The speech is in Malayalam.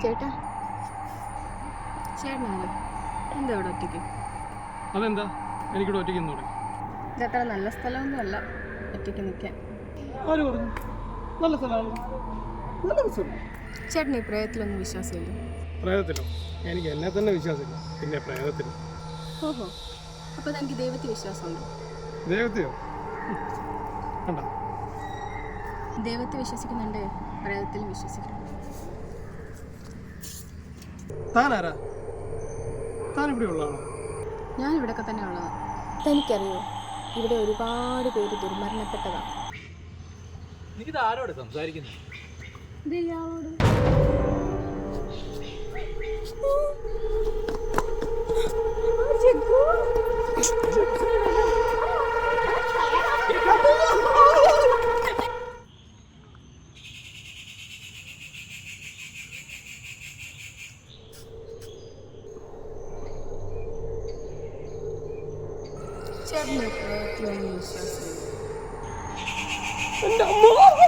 ചേട്ടാ, ചേട്ടനാണ് എന്താ ഇവിടെ ഒറ്റയ്ക്ക്? അതെന്താ എനിക്കിവിടെ ഒറ്റയ്ക്ക് നിന്നൂടെ? ഇതത്ര നല്ല സ്ഥലമൊന്നുമല്ല ഒറ്റയ്ക്ക് നിൽക്കാൻ. ആര് പറഞ്ഞു? നല്ല സ്ഥലമാണ്, നല്ല രസമാണ്. ചേട്ടൻ ഈ പ്രേതത്തിലൊന്നും വിശ്വാസമില്ല? പ്രേതത്തിലോ? എനിക്ക് എന്നെ തന്നെ വിശ്വാസമില്ല, പിന്നെ പ്രേതത്തിലോ? ഓഹോ, അപ്പോൾ എനിക്ക് ദൈവത്തിൽ വിശ്വാസമുണ്ടോ? ദൈവത്തെയോ? കണ്ടോ, ദൈവത്തിൽ വിശ്വസിക്കുന്നുണ്ട്, പ്രേതത്തിൽ വിശ്വസിക്കണം. താനാരാ? താൻ ഇവിടെ ഉള്ളതാണോ? ഞാൻ ഇവിടെയൊക്കെ തന്നെ ഉള്ളതാണ്. തനിക്കറിയോ, ഇവിടെ ഒരുപാട് പേര് ദുർമരണപ്പെട്ടതാണ്. എനിക്കിത് ആരോട് സംസാരിക്കുന്നത്? ഇത് ഇയാളോട്. ചേട്ടന് പ്രേതത്തിലൊന്നും വിശ്വാസമില്ല? എൻ്റെ അമ്മ!